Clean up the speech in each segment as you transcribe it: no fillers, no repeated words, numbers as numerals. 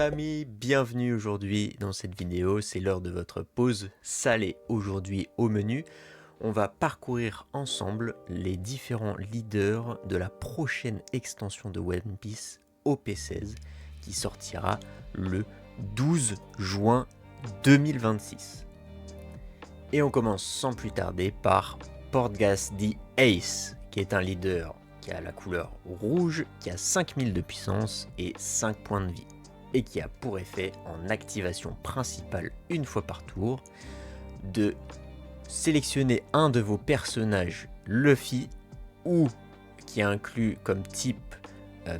Amis, bienvenue aujourd'hui dans cette vidéo, c'est l'heure de votre pause salée. Aujourd'hui au menu, on va parcourir ensemble les différents leaders de la prochaine extension de One Piece OP16 qui sortira le 12 juin 2026. Et on commence sans plus tarder par Portgas the Ace, qui est un leader qui a la couleur rouge, qui a 5000 de puissance et 5 points de vie, et qui a pour effet, en activation principale une fois par tour, de sélectionner un de vos personnages Luffy, ou qui est inclus comme type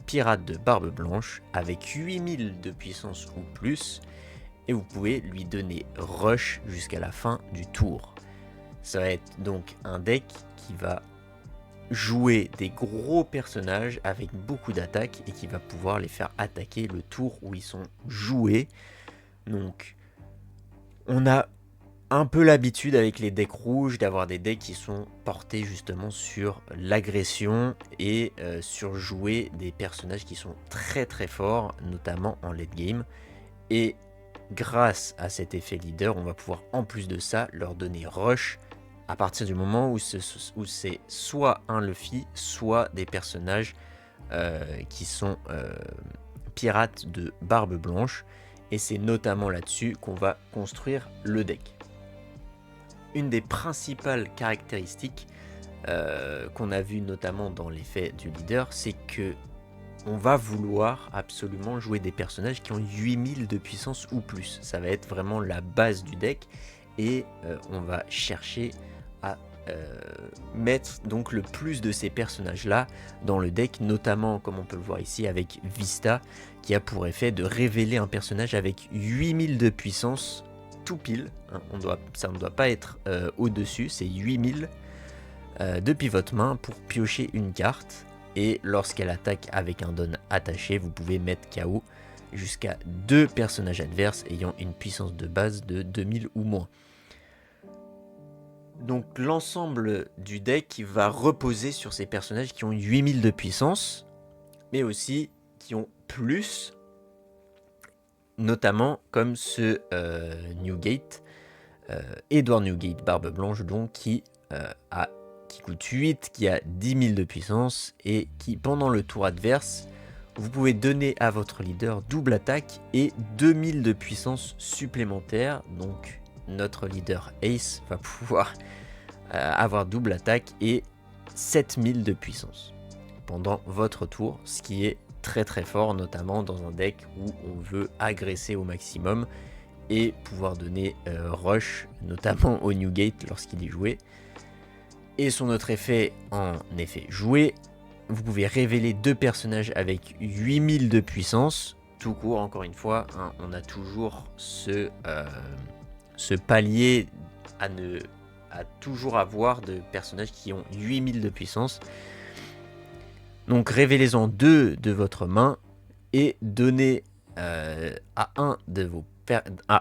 pirate de barbe blanche, avec 8000 de puissance ou plus, et vous pouvez lui donner rush jusqu'à la fin du tour. Ça va être donc un deck qui va jouer des gros personnages avec beaucoup d'attaques et qui va pouvoir les faire attaquer le tour où ils sont joués. Donc on a un peu l'habitude avec les decks rouges d'avoir des decks qui sont portés justement sur l'agression et sur jouer des personnages qui sont très très forts, notamment en late game. Et grâce à cet effet leader, on va pouvoir en plus de ça leur donner rush à partir du moment où c'est soit un Luffy, soit des personnages qui sont pirates de barbe blanche. Et c'est notamment là-dessus qu'on va construire le deck. Une des principales caractéristiques qu'on a vu notamment dans l'effet du leader, c'est que on va vouloir absolument jouer des personnages qui ont 8000 de puissance ou plus. Ça va être vraiment la base du deck et on va chercher à mettre donc le plus de ces personnages là dans le deck, notamment comme on peut le voir ici avec Vista, qui a pour effet de révéler un personnage avec 8000 de puissance tout pile, hein. Ça ne doit pas être au-dessus, c'est 8000 depuis votre main pour piocher une carte. Et lorsqu'elle attaque avec un don attaché, vous pouvez mettre KO jusqu'à 2 personnages adverses ayant une puissance de base de 2000 ou moins. Donc l'ensemble du deck va reposer sur ces personnages qui ont 8000 de puissance, mais aussi qui ont plus, notamment comme ce Newgate, Edward Newgate Barbe Blanche, donc qui coûte 8, qui a 10 000 de puissance et qui, pendant le tour adverse, vous pouvez donner à votre leader double attaque et 2000 de puissance supplémentaire. Donc notre leader Ace va pouvoir avoir double attaque et 7000 de puissance pendant votre tour, ce qui est très très fort, notamment dans un deck où on veut agresser au maximum et pouvoir donner rush, notamment au Newgate lorsqu'il est joué. Et son autre effet, en effet joué, vous pouvez révéler 2 personnages avec 8000 de puissance. Tout court, encore une fois, hein, on a toujours ce palier à toujours avoir de personnages qui ont 8000 de puissance. Donc révélez-en 2 de votre main et donnez à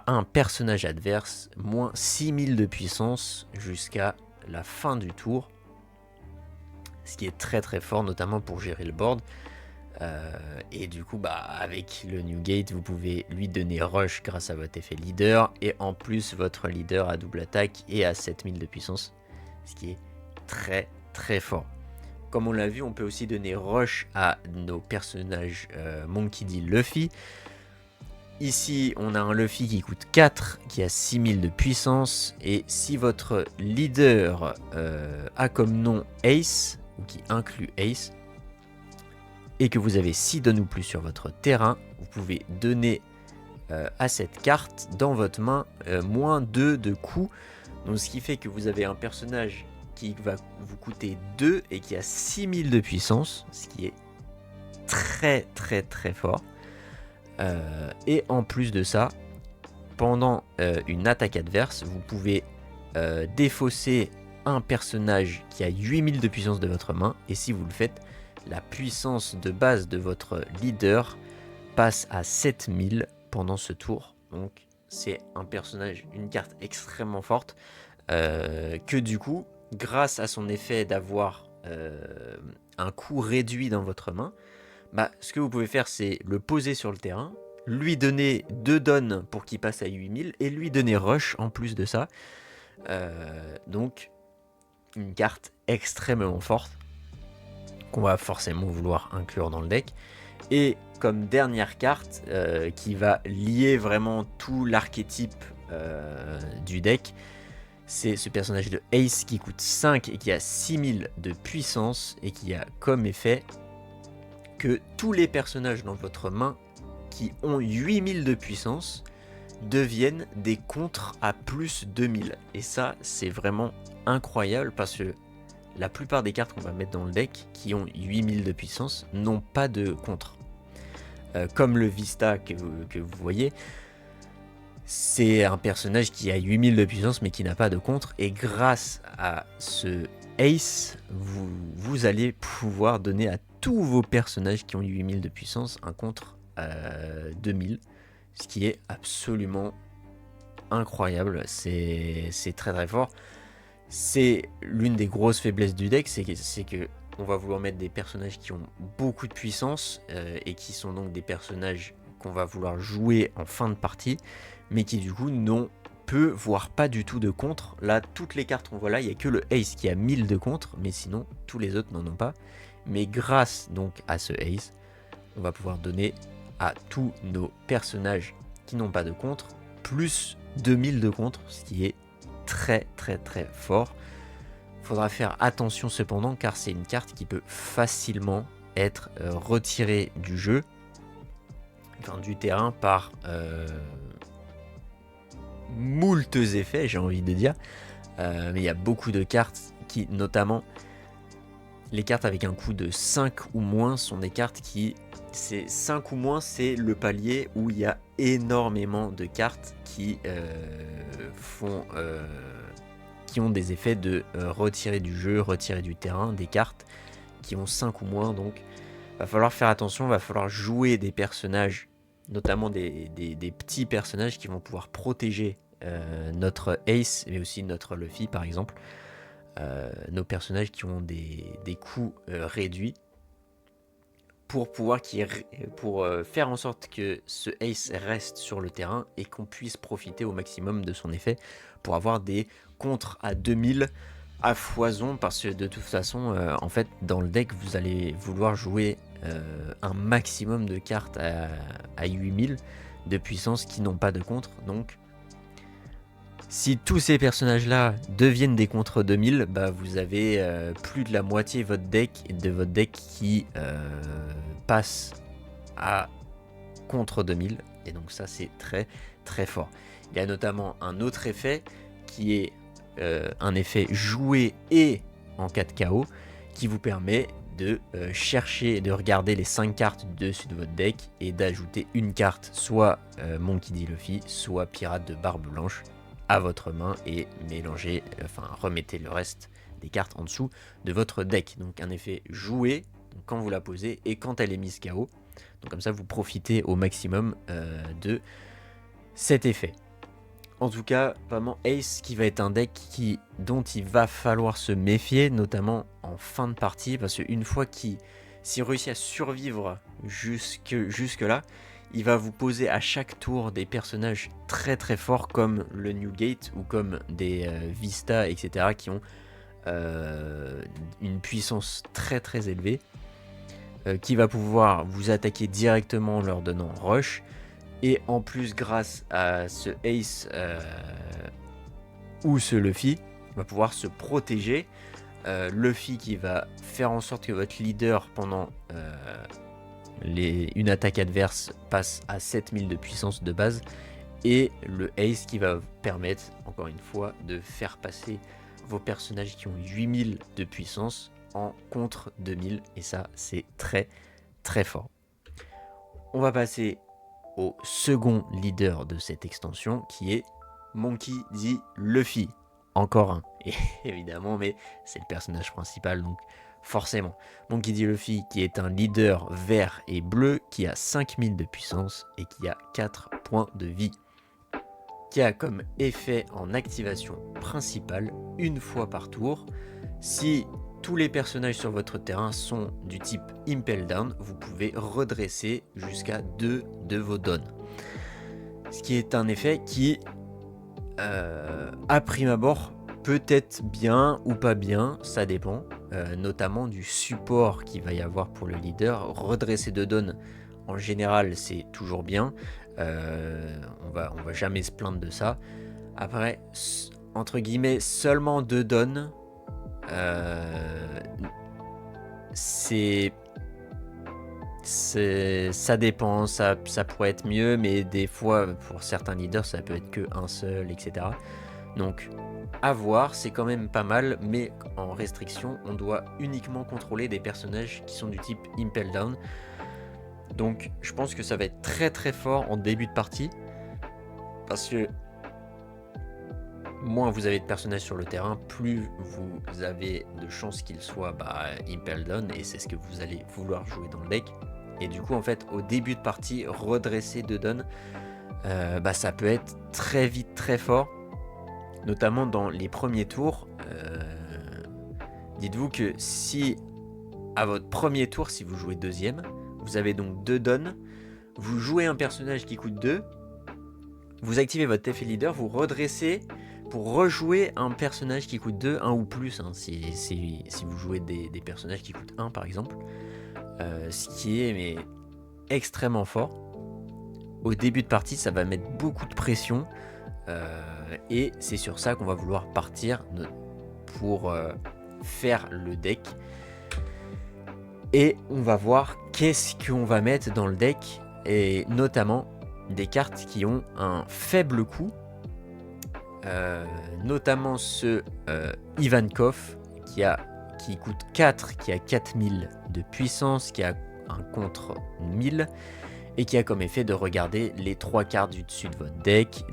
un personnage adverse moins 6000 de puissance jusqu'à la fin du tour, ce qui est très très fort, notamment pour gérer le board. Et du coup, avec le Newgate, vous pouvez lui donner rush grâce à votre effet leader, et en plus votre leader a double attaque et a 7000 de puissance, ce qui est très très fort. Comme on l'a vu, on peut aussi donner rush à nos personnages Monkey D. Luffy. Ici, on a un Luffy qui coûte 4, qui a 6000 de puissance, et si votre leader a comme nom Ace, ou qui inclut Ace, et que vous avez 6 dons ou plus sur votre terrain, vous pouvez donner à cette carte dans votre main moins 2 de coups, donc ce qui fait que vous avez un personnage qui va vous coûter 2 et qui a 6000 de puissance, ce qui est très très très fort. Et en plus de ça, pendant une attaque adverse, vous pouvez défausser un personnage qui a 8000 de puissance de votre main, et si vous le faites, la puissance de base de votre leader passe à 7000 pendant ce tour. Donc c'est un personnage, une carte extrêmement forte, que du coup, grâce à son effet d'avoir un coût réduit dans votre main, ce que vous pouvez faire, c'est le poser sur le terrain, lui donner 2 dons pour qu'il passe à 8000 et lui donner rush en plus de ça. Donc une carte extrêmement forte qu'on va forcément vouloir inclure dans le deck. Et comme dernière carte qui va lier vraiment tout l'archétype du deck, c'est ce personnage de Ace qui coûte 5 et qui a 6000 de puissance et qui a comme effet que tous les personnages dans votre main qui ont 8000 de puissance deviennent des contres à plus 2000. Et ça, c'est vraiment incroyable parce que la plupart des cartes qu'on va mettre dans le deck qui ont 8000 de puissance n'ont pas de contre. Comme le Vista que vous voyez, c'est un personnage qui a 8000 de puissance mais qui n'a pas de contre. Et grâce à ce Ace, vous allez pouvoir donner à tous vos personnages qui ont 8000 de puissance un contre 2000. Ce qui est absolument incroyable. C'est très très fort. C'est l'une des grosses faiblesses du deck, c'est que on va vouloir mettre des personnages qui ont beaucoup de puissance et qui sont donc des personnages qu'on va vouloir jouer en fin de partie, mais qui du coup n'ont peu, voire pas du tout de contre. Là, toutes les cartes qu'on voit là, il n'y a que le Ace qui a 1000 de contre, mais sinon tous les autres n'en ont pas. Mais grâce donc à ce Ace, on va pouvoir donner à tous nos personnages qui n'ont pas de contre plus 2000 de contre, ce qui est très très très fort. Faudra faire attention cependant car c'est une carte qui peut facilement être retirée du jeu, enfin du terrain par moultes effets, j'ai envie de dire. Mais il y a beaucoup de cartes qui, notamment les cartes avec un coût de 5 ou moins, sont des cartes qui, c'est 5 ou moins, c'est le palier où il y a énormément de cartes qui qui ont des effets de retirer du jeu, retirer du terrain, des cartes qui ont 5 ou moins. Donc va falloir faire attention, va falloir jouer des personnages, notamment des petits personnages qui vont pouvoir protéger notre Ace, mais aussi notre Luffy par exemple. Nos personnages qui ont des coûts réduits pour faire en sorte que ce Ace reste sur le terrain et qu'on puisse profiter au maximum de son effet pour avoir des contres à 2000 à foison, parce que de toute façon en fait dans le deck vous allez vouloir jouer un maximum de cartes à 8000 de puissance qui n'ont pas de contre. Donc si tous ces personnages-là deviennent des contre 2000, bah vous avez plus de la moitié de votre deck qui passe à contre 2000. Et donc ça, c'est très très fort. Il y a notamment un autre effet qui est un effet joué et en cas de KO qui vous permet de chercher, de regarder les 5 cartes dessus de votre deck et d'ajouter une carte, soit Monkey D. Luffy, soit Pirate de Barbe Blanche à votre main et mélanger, remettez le reste des cartes en dessous de votre deck. Donc un effet joué quand vous la posez et quand elle est mise KO. Donc comme ça vous profitez au maximum de cet effet. En tout cas, vraiment Ace qui va être un deck dont il va falloir se méfier, notamment en fin de partie, parce qu'une fois s'il réussit à survivre jusque là, il va vous poser à chaque tour des personnages très très forts comme le Newgate ou comme des Vista, etc. qui ont une puissance très très élevée, qui va pouvoir vous attaquer directement en leur donnant rush. Et en plus, grâce à ce Ace ou ce Luffy, va pouvoir se protéger. Luffy qui va faire en sorte que votre leader pendant une attaque adverse passe à 7000 de puissance de base, et le Ace qui va permettre encore une fois de faire passer vos personnages qui ont 8000 de puissance en contre 2000, et ça c'est très très fort. On va passer au second leader de cette extension qui est Monkey D. Luffy. Encore un, évidemment, mais c'est le personnage principal, donc forcément. Monkey D. Luffy qui est un leader vert et bleu qui a 5000 de puissance et qui a 4 points de vie. Qui a comme effet en activation principale, une fois par tour, si tous les personnages sur votre terrain sont du type Impel Down, vous pouvez redresser jusqu'à 2 de vos dons. Ce qui est un effet qui, à prime abord, peut être bien ou pas bien, ça dépend, notamment du support qu'il va y avoir pour le leader. Redresser 2 dons, en général, c'est toujours bien, on va jamais se plaindre de ça. Après, entre guillemets, seulement 2 dons, ça dépend, ça pourrait être mieux, mais des fois pour certains leaders ça peut être que un seul, etc. Donc à voir, c'est quand même pas mal, mais en restriction on doit uniquement contrôler des personnages qui sont du type Impel Down. Donc je pense que ça va être très très fort en début de partie, parce que moins vous avez de personnages sur le terrain, plus vous avez de chances qu'ils soient Impel Down, et c'est ce que vous allez vouloir jouer dans le deck. Et du coup en fait au début de partie, redresser 2 dons, ça peut être très vite très fort, notamment dans les premiers tours. Dites-vous que si à votre premier tour, si vous jouez deuxième, vous avez donc 2 dons, vous jouez un personnage qui coûte 2, vous activez votre effet leader, vous redressez pour rejouer un personnage qui coûte 2, 1 ou plus, hein, si vous jouez des personnages qui coûtent 1 par exemple, ce qui est extrêmement fort. Au début de partie, ça va mettre beaucoup de pression, et c'est sur ça qu'on va vouloir partir pour faire le deck. Et on va voir qu'est-ce qu'on va mettre dans le deck, et notamment des cartes qui ont un faible coût, notamment ce Ivankov qui coûte 4, qui a 4000 de puissance, qui a un contre 1000 et qui a comme effet de regarder les 3 cartes du dessus de votre deck,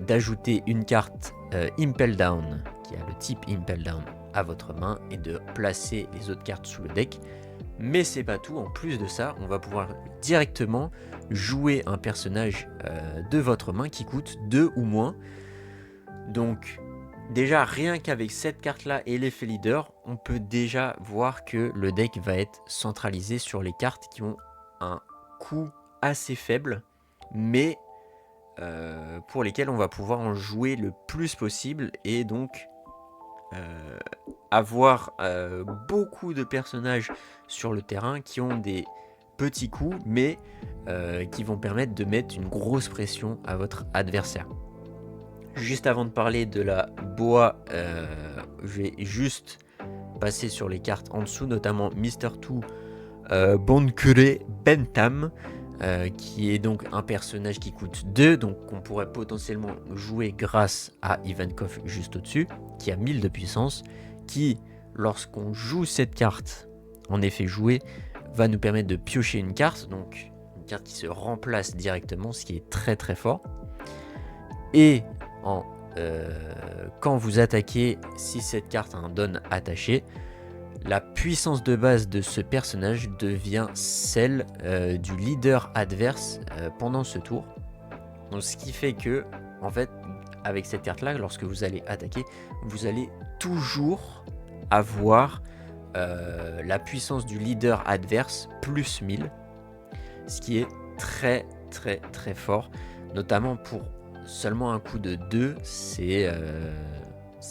d'ajouter une carte Impel Down qui a le type Impel Down à votre main et de placer les autres cartes sous le deck. Mais c'est pas tout, en plus de ça, on va pouvoir directement jouer un personnage de votre main qui coûte 2 ou moins. Donc déjà rien qu'avec cette carte là et l'effet leader, on peut déjà voir que le deck va être centralisé sur les cartes qui ont un coût assez faible, mais pour lesquelles on va pouvoir en jouer le plus possible, et donc avoir beaucoup de personnages sur le terrain qui ont des petits coups, mais qui vont permettre de mettre une grosse pression à votre adversaire. Juste avant de parler de la boa, je vais juste passer sur les cartes en dessous, notamment Mr. 2 Bonkure Bentham, qui est donc un personnage qui coûte 2, donc qu'on pourrait potentiellement jouer grâce à Ivankov juste au-dessus, qui a 1000 de puissance, qui, lorsqu'on joue cette carte, en effet jouée, va nous permettre de piocher une carte, donc une carte qui se remplace directement, ce qui est très très fort. Et quand vous attaquez, si cette carte a un don attaché, la puissance de base de ce personnage devient celle du leader adverse pendant ce tour. Donc, ce qui fait que, en fait, avec cette carte là, lorsque vous allez attaquer, vous allez toujours avoir la puissance du leader adverse plus 1000, ce qui est très très très fort, notamment pour seulement un coup de 2, c'est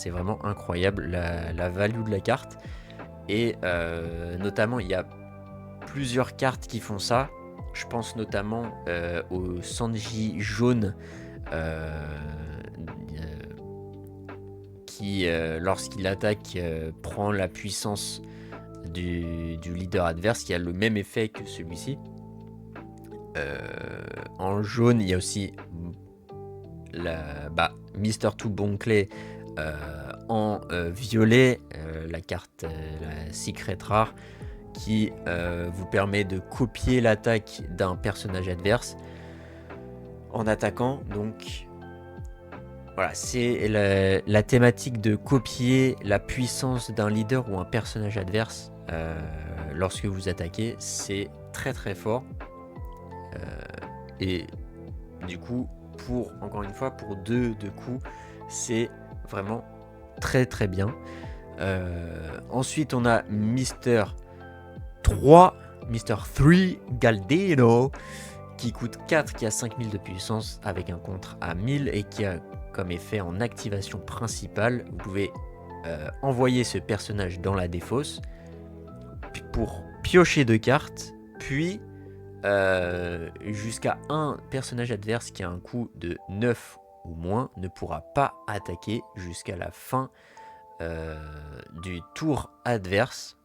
vraiment incroyable la value de la carte. Et notamment il y a plusieurs cartes qui font ça. Je pense notamment au Sanji jaune qui lorsqu'il attaque prend la puissance du leader adverse, qui a le même effet que celui-ci. En jaune il y a aussi Mr. 2 Bonkle, en violet, la carte la secret rare, qui vous permet de copier l'attaque d'un personnage adverse en attaquant. Donc voilà, c'est la thématique de copier la puissance d'un leader ou un personnage adverse lorsque vous attaquez. C'est très très fort, et du coup encore une fois pour deux coups, c'est vraiment très très bien. Ensuite, on a Mr. 3 Galdino, qui coûte 4, qui a 5000 de puissance avec un contre à 1000 et qui a comme effet en activation principale, vous pouvez envoyer ce personnage dans la défausse pour piocher 2 cartes, puis jusqu'à un personnage adverse qui a un coût de 9 ou moins ne pourra pas attaquer jusqu'à la fin du tour adverse.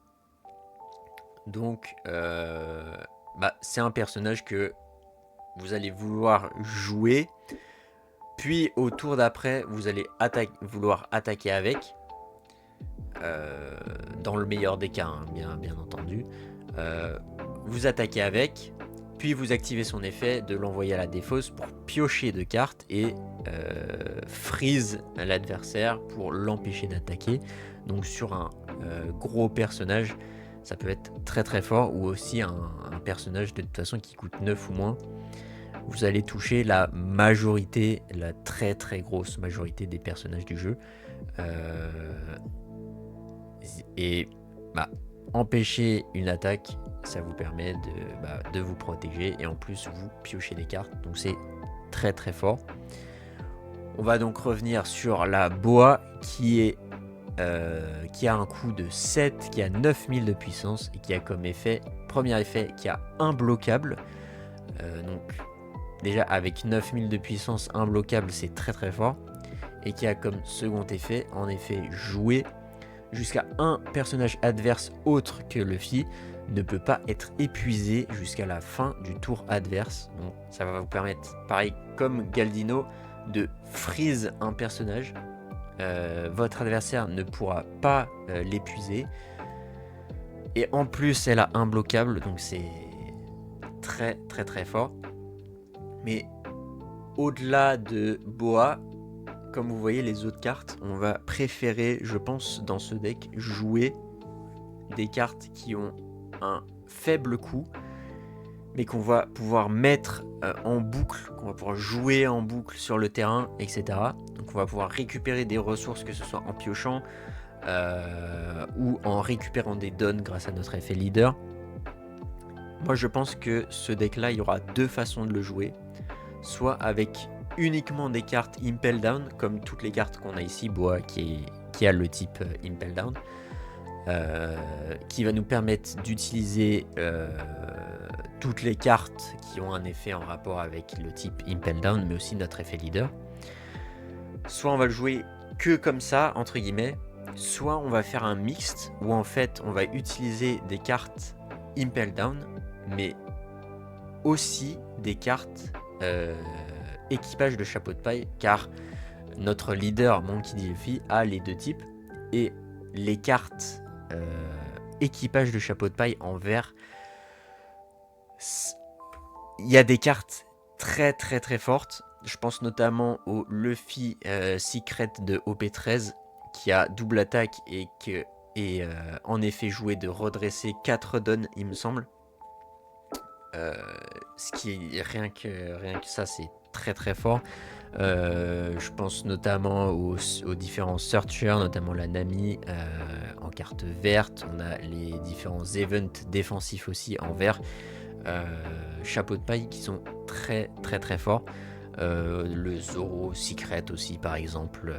Donc c'est un personnage que vous allez vouloir jouer, puis au tour d'après vous allez vouloir attaquer avec, dans le meilleur des cas, hein, bien entendu. Vous attaquez avec, puis vous activez son effet de l'envoyer à la défausse pour piocher 2 cartes et freeze l'adversaire pour l'empêcher d'attaquer. Donc sur un gros personnage, ça peut être très très fort, ou aussi un personnage de toute façon qui coûte 9 ou moins. Vous allez toucher la majorité, la très très grosse majorité des personnages du jeu. Empêcher une attaque, ça vous permet de vous protéger, et en plus vous piochez des cartes, donc c'est très très fort. On va donc revenir sur la boa qui a un coût de 7, qui a 9000 de puissance et qui a comme effet, premier effet, qui a imbloquable. Donc déjà avec 9000 de puissance, imbloquable, c'est très très fort, et qui a comme second effet, en effet, jouer jusqu'à un personnage adverse autre que Luffy ne peut pas être épuisé jusqu'à la fin du tour adverse. Donc ça va vous permettre, pareil comme Galdino, de freeze un personnage. Votre adversaire ne pourra pas l'épuiser, et en plus elle a imbloquable, donc c'est très très très fort. Mais au-delà de Boa, comme vous voyez les autres cartes, on va préférer, je pense, dans ce deck, jouer des cartes qui ont un faible coût, mais qu'on va pouvoir mettre en boucle, qu'on va pouvoir jouer en boucle sur le terrain, etc. Donc on va pouvoir récupérer des ressources, que ce soit en piochant ou en récupérant des dons grâce à notre effet leader. Moi je pense que ce deck là, il y aura 2 façons de le jouer, soit avec uniquement des cartes Impel Down, comme toutes les cartes qu'on a ici, Boa qui a le type Impel Down, qui va nous permettre d'utiliser toutes les cartes qui ont un effet en rapport avec le type Impel Down, mais aussi notre effet leader. Soit on va le jouer que comme ça, entre guillemets, soit on va faire un mixte où en fait on va utiliser des cartes Impel Down, mais aussi des cartes équipage de chapeau de paille, car notre leader Monkey D. Luffy a les 2 types, et les cartes équipage de chapeau de paille en vert, il y a des cartes très très très fortes. Je pense notamment au Luffy Secret de OP13 qui a double attaque et qui est en effet joué de redresser 4 dons, il me semble. Ce qui est rien que ça, c'est très très fort. Je pense notamment aux différents searchers, notamment la Nami en carte verte. On a les différents events défensifs aussi en vert. Chapeau de paille qui sont très très très forts. Le Zoro Secret aussi par exemple,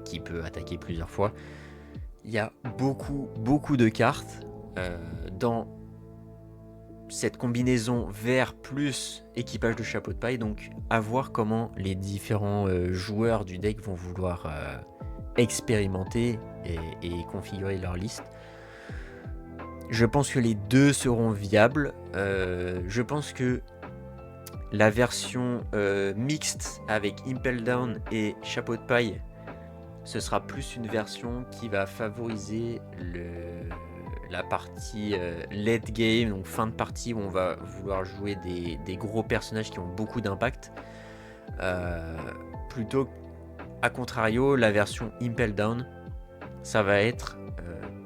qui peut attaquer plusieurs fois. Il y a beaucoup de cartes dans cette combinaison vert plus équipage de chapeau de paille, donc à voir comment les différents joueurs du deck vont vouloir expérimenter et configurer leur liste. Je pense que les 2 seront viables. Je pense que la version mixte avec Impel Down et chapeau de paille, ce sera plus une version qui va favoriser la partie late game, donc fin de partie, où on va vouloir jouer des gros personnages qui ont beaucoup d'impact, plutôt à contrario la version Impel Down, ça va être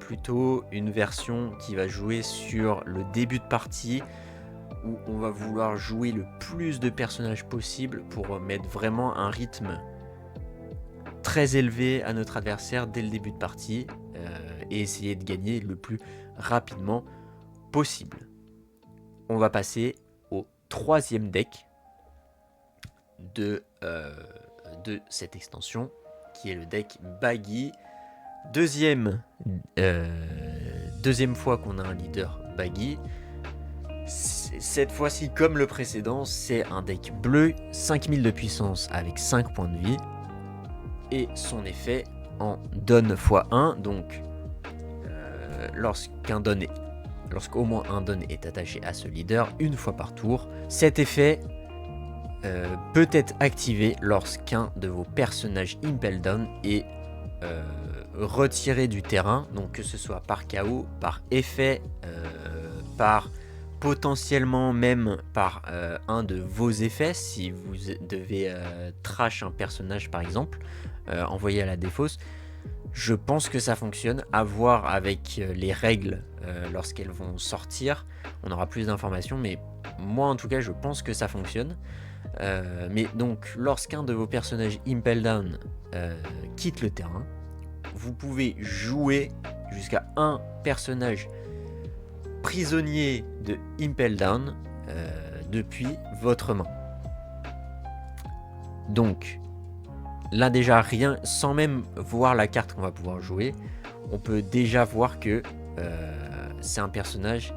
plutôt une version qui va jouer sur le début de partie, où on va vouloir jouer le plus de personnages possible pour mettre vraiment un rythme très élevé à notre adversaire dès le début de partie, et essayer de gagner le plus rapidement possible. On va passer au troisième deck de cette extension, qui est le deck Baggy. Deuxième fois qu'on a un leader Baggy. Cette fois-ci, comme le précédent, c'est un deck bleu, 5000 de puissance avec 5 points de vie. Et son effet en donne x1, donc lorsqu'au moins un don est attaché à ce leader une fois par tour, cet effet peut être activé lorsqu'un de vos personnages Impel Down est retiré du terrain, donc que ce soit par KO, par effet, par potentiellement même par un de vos effets, si vous devez trash un personnage par exemple, envoyer à la défausse. Je pense que ça fonctionne, à voir avec les règles lorsqu'elles vont sortir, on aura plus d'informations, mais moi en tout cas je pense que ça fonctionne. Mais donc lorsqu'un de vos personnages Impel Down quitte le terrain, vous pouvez jouer jusqu'à un personnage prisonnier de Impel Down depuis votre main. Donc là déjà, rien, sans même voir la carte qu'on va pouvoir jouer, on peut déjà voir que c'est un personnage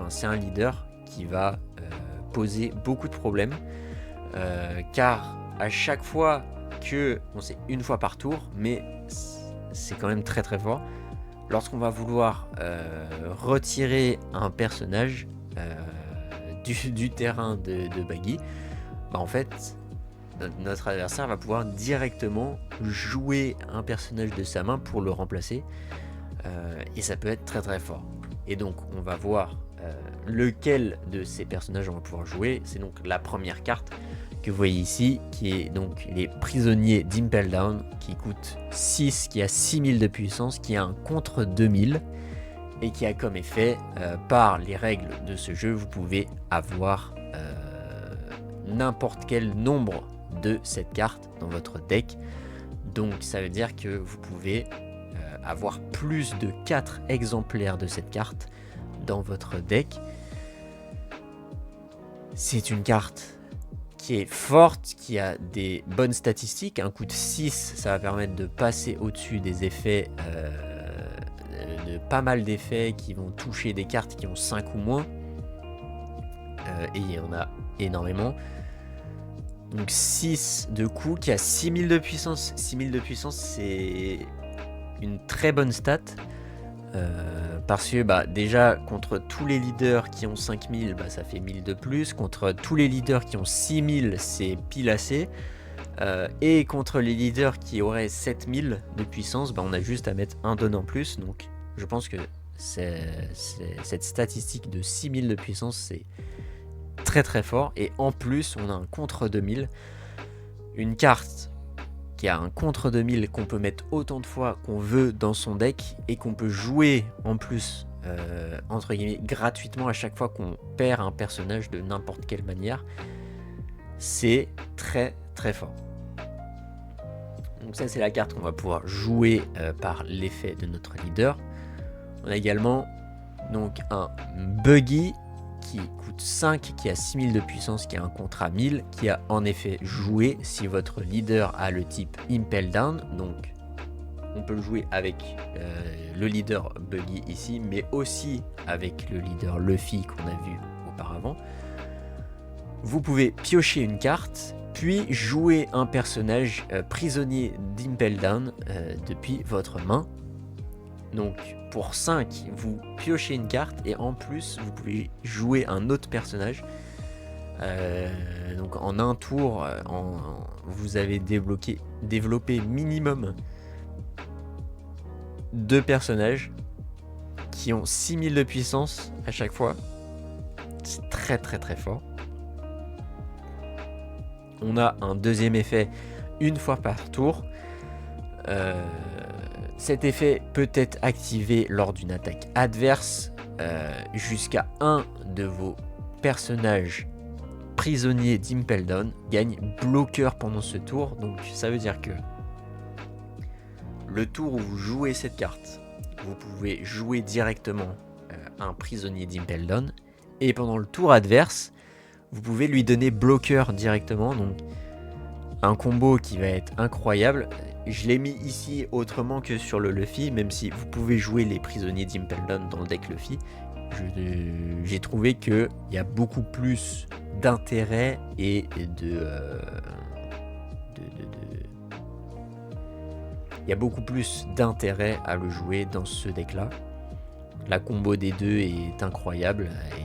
c'est un leader qui va poser beaucoup de problèmes, car à chaque fois que, c'est une fois par tour, mais c'est quand même très très fort, lorsqu'on va vouloir retirer un personnage du terrain de Baggy, en fait notre adversaire va pouvoir directement jouer un personnage de sa main pour le remplacer, et ça peut être très très fort. Et donc on va voir lequel de ces personnages on va pouvoir jouer. C'est donc la première carte que vous voyez ici, qui est donc les prisonniers d'Impel Down, qui coûte 6, qui a 6000 de puissance, qui a un contre 2000 et qui a comme effet, par les règles de ce jeu, vous pouvez avoir n'importe quel nombre de cette carte dans votre deck. Donc ça veut dire que vous pouvez avoir plus de 4 exemplaires de cette carte dans votre deck. C'est une carte qui est forte, qui a des bonnes statistiques. Un coup de 6, ça va permettre de passer au-dessus des effets, de pas mal d'effets qui vont toucher des cartes qui ont 5 ou moins. Et il y en a énormément. Donc 6 de coups, qui a 6000 de puissance. 6000 de puissance, c'est une très bonne stat. Parce que déjà contre tous les leaders qui ont 5000, ça fait 1000 de plus. Contre tous les leaders qui ont 6000, c'est pile assez. Et contre les leaders qui auraient 7000 de puissance, on a juste à mettre un don en plus. Donc je pense que cette statistique de 6000 de puissance, c'est très très fort. Et en plus on a un contre 2000, une carte qui a un contre 2000 qu'on peut mettre autant de fois qu'on veut dans son deck, et qu'on peut jouer en plus entre guillemets gratuitement à chaque fois qu'on perd un personnage de n'importe quelle manière. C'est très très fort. Donc ça, c'est la carte qu'on va pouvoir jouer par l'effet de notre leader. On a également donc un Buggy qui coûte 5, qui a 6000 de puissance, qui a un contre à 1000, qui a en effet joué si votre leader a le type Impel Down. Donc on peut le jouer avec le leader Buggy ici, mais aussi avec le leader Luffy qu'on a vu auparavant. Vous pouvez piocher une carte, puis jouer un personnage prisonnier d'Impel Down depuis votre main. Donc pour 5, vous piochez une carte, et en plus vous pouvez jouer un autre personnage. Donc en un tour, vous avez développé minimum 2 personnages qui ont 6000 de puissance à chaque fois. C'est très très très fort. On a un deuxième effet une fois par tour. Cet effet peut être activé lors d'une attaque adverse. Jusqu'à un de vos personnages prisonniers d'Impel Down gagne bloqueur pendant ce tour. Donc ça veut dire que le tour où vous jouez cette carte, vous pouvez jouer directement un prisonnier d'Impel Down, et pendant le tour adverse, vous pouvez lui donner bloqueur directement, donc un combo qui va être incroyable. Je l'ai mis ici autrement que sur le Luffy, même si vous pouvez jouer les prisonniers d'Impel Down dans le deck Luffy. J'ai trouvé qu'il y a beaucoup plus d'intérêt et il y a beaucoup plus d'intérêt à le jouer dans ce deck là. La combo des deux est incroyable et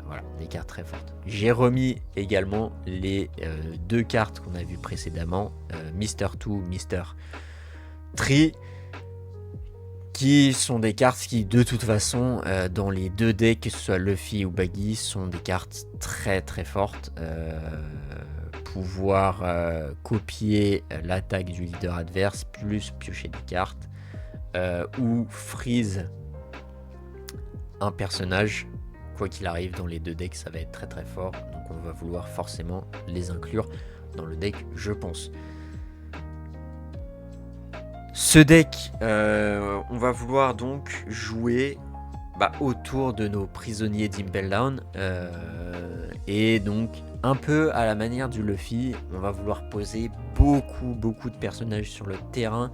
voilà, des cartes très fortes. J'ai remis également les deux cartes qu'on a vues précédemment, Mr. 2, Mr. 3, qui sont des cartes qui de toute façon dans les deux decks, que ce soit Luffy ou Buggy, sont des cartes très très fortes. Pouvoir copier l'attaque du leader adverse plus piocher des cartes ou freeze un personnage, quoi qu'il arrive dans les deux decks, ça va être très très fort, donc on va vouloir forcément les inclure dans le deck, je pense. Ce deck, on va vouloir donc jouer autour de nos prisonniers d'Impel Down, et donc un peu à la manière du Luffy, on va vouloir poser beaucoup de personnages sur le terrain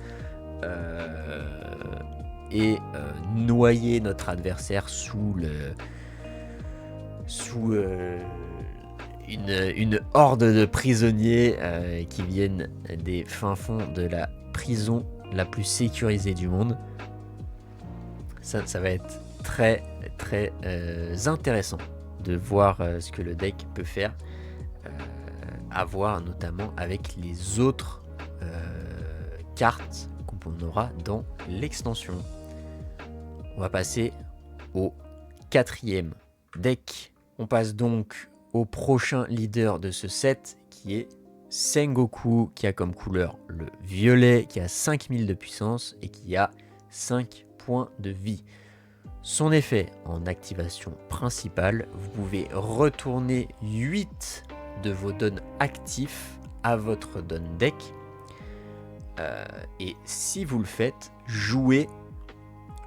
et noyer notre adversaire sous une horde de prisonniers qui viennent des fins fonds de la prison la plus sécurisée du monde. Ça va être très intéressant de voir ce que le deck peut faire, à voir notamment avec les autres cartes qu'on aura dans l'extension. On va passer au quatrième deck. On passe donc au prochain leader de ce set, qui est Sengoku, qui a comme couleur le violet, qui a 5000 de puissance et qui a 5 points de vie. Son effet en activation principale, vous pouvez retourner 8 de vos dons actifs à votre don deck. Et si vous le faites, jouez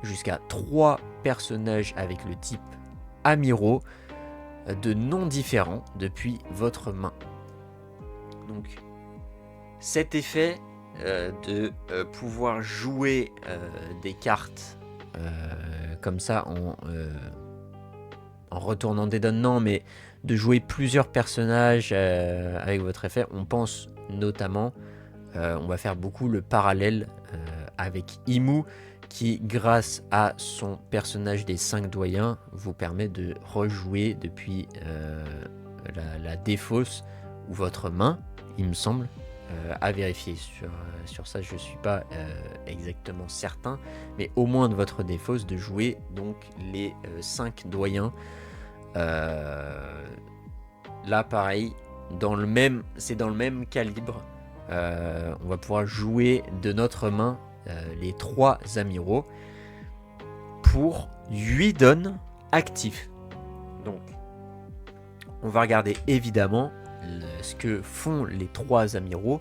jusqu'à 3 personnages avec le type Amiro de noms différents depuis votre main. Donc cet effet de pouvoir jouer des cartes comme ça en retournant des dons, non, mais de jouer plusieurs personnages avec votre effet, on pense notamment, on va faire beaucoup le parallèle avec Imu, qui grâce à son personnage des 5 doyens vous permet de rejouer depuis la défausse ou votre main, il me semble, à vérifier sur ça, je suis pas exactement certain, mais au moins de votre défausse de jouer donc les 5 doyens. Là pareil, c'est dans le même calibre, on va pouvoir jouer de notre main les 3 amiraux pour 8 dons actifs. Donc on va regarder évidemment ce que font les 3 amiraux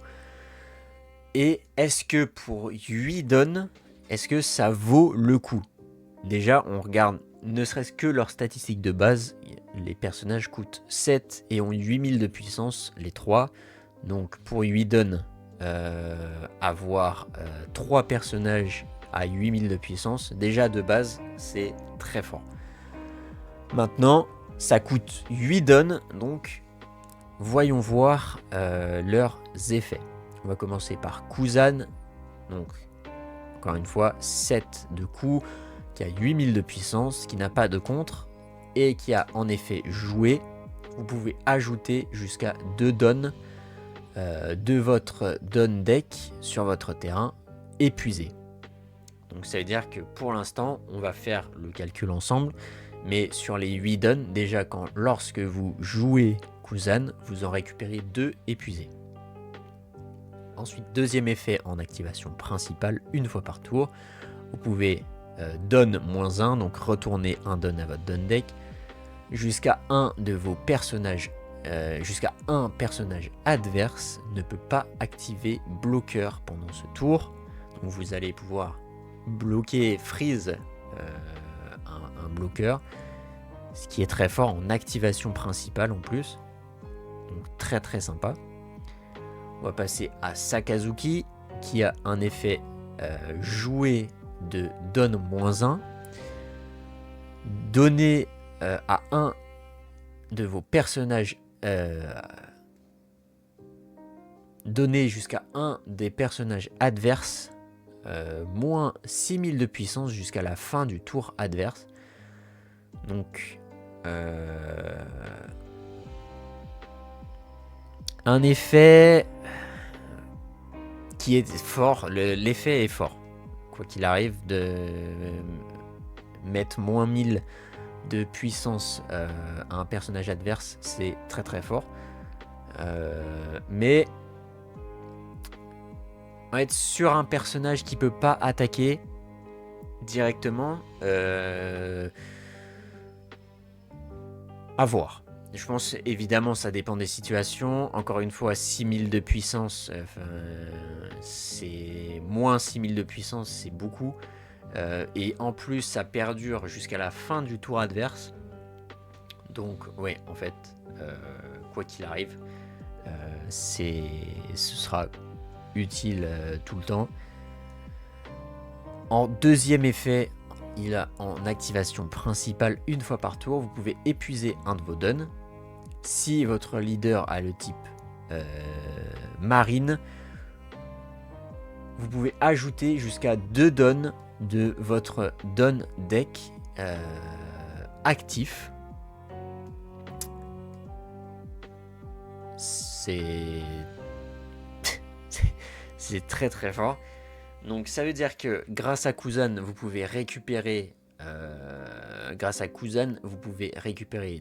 et est-ce que pour 8 dons, est-ce que ça vaut le coup. Déjà on regarde ne serait-ce que leurs statistiques de base. Les personnages coûtent 7 et ont 8000 de puissance, les 3. Donc pour 8 dons, avoir 3 personnages à 8000 de puissance, déjà de base, c'est très fort. Maintenant, ça coûte 8 dons, donc voyons voir leurs effets. On va commencer par Kuzan, donc encore une fois 7 de coups, qui a 8000 de puissance, qui n'a pas de contre et qui a en effet joué. Vous pouvez ajouter jusqu'à 2 dons de votre don deck sur votre terrain épuisé. Donc ça veut dire que pour l'instant on va faire le calcul ensemble, mais sur les 8 dons, déjà lorsque vous jouez Kuzan, vous en récupérez 2 épuisés. Ensuite, deuxième effet en activation principale, une fois par tour, vous pouvez don -1, donc retourner un don à votre don deck, jusqu'à un de vos personnages, jusqu'à un personnage adverse ne peut pas activer bloqueur pendant ce tour. Donc où vous allez pouvoir bloquer, freeze un bloqueur, ce qui est très fort en activation principale en plus, donc très très sympa. On va passer à Sakazuki qui a un effet joué de donne -1. Donnez à un de vos personnages, donnez jusqu'à un des personnages adverses moins 6000 de puissance jusqu'à la fin du tour adverse. Donc un effet qui est fort, l'effet est fort. Quoi qu'il arrive, de mettre moins 1000 de puissance à un personnage adverse, c'est très très fort. Mais on va être sur un personnage qui peut pas attaquer directement. À voir. Je pense évidemment ça dépend des situations. Encore une fois, 6000 de puissance, c'est moins 6000 de puissance, c'est beaucoup. Et en plus ça perdure jusqu'à la fin du tour adverse. Donc ouais, en fait, quoi qu'il arrive, ce sera utile tout le temps. En deuxième effet, il a en activation principale une fois par tour, vous pouvez épuiser un de vos dons. Si votre leader a le type marine, vous pouvez ajouter jusqu'à 2 dons de votre don deck actif. C'est très très fort. Donc ça veut dire que grâce à Kuzan, vous pouvez récupérer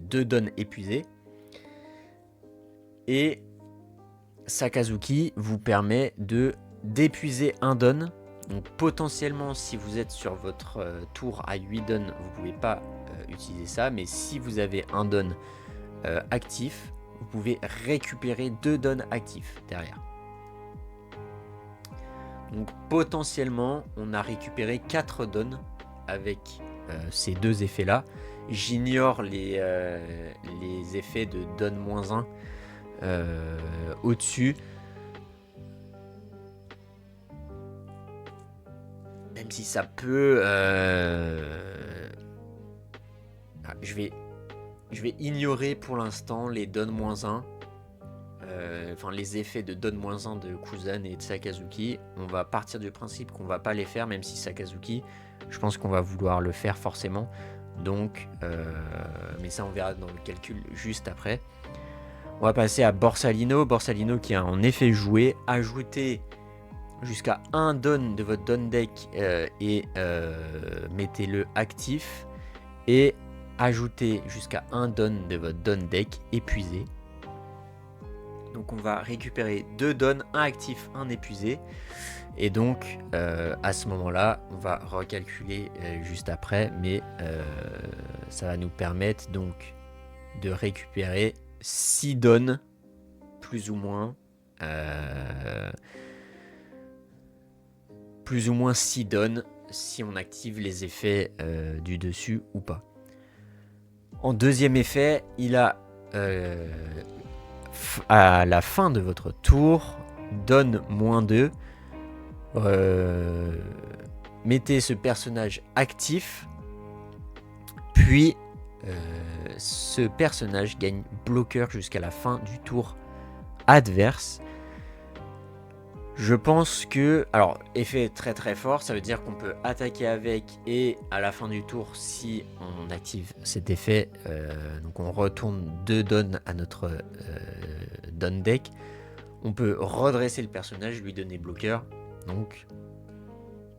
2 dons épuisés. Et Sakazuki vous permet d'épuiser un don. Donc potentiellement, si vous êtes sur votre tour à 8 dons, vous ne pouvez pas utiliser ça. Mais si vous avez un don actif, vous pouvez récupérer 2 dons actifs derrière. Donc potentiellement, on a récupéré 4 dons avec ces deux effets-là. J'ignore les effets de don -1 au-dessus. Même si ça peut... je vais ignorer pour l'instant les don -1. Enfin les effets de don -1 de Kuzan et de Sakazuki. On va partir du principe qu'on va pas les faire, même si Sakazuki, je pense qu'on va vouloir le faire forcément. Donc, mais ça on verra dans le calcul juste après. On va passer à Borsalino. Borsalino qui a en effet joué. Ajoutez jusqu'à un don de votre don deck et mettez-le actif. Et ajoutez jusqu'à un don de votre don deck épuisé. Donc on va récupérer 2 dons, un actif, un épuisé. Et donc à ce moment-là, on va recalculer juste après. Mais ça va nous permettre donc de récupérer 6 dons, plus ou moins 6 dons si on active les effets du dessus ou pas. En deuxième effet, il a à la fin de votre tour, donne -2. Mettez ce personnage actif, puis ce personnage gagne bloqueur jusqu'à la fin du tour adverse. Je pense que... Alors, effet très très fort, ça veut dire qu'on peut attaquer avec et à la fin du tour, si on active cet effet, donc on retourne 2 dons à notre don deck, on peut redresser le personnage, lui donner bloqueur, donc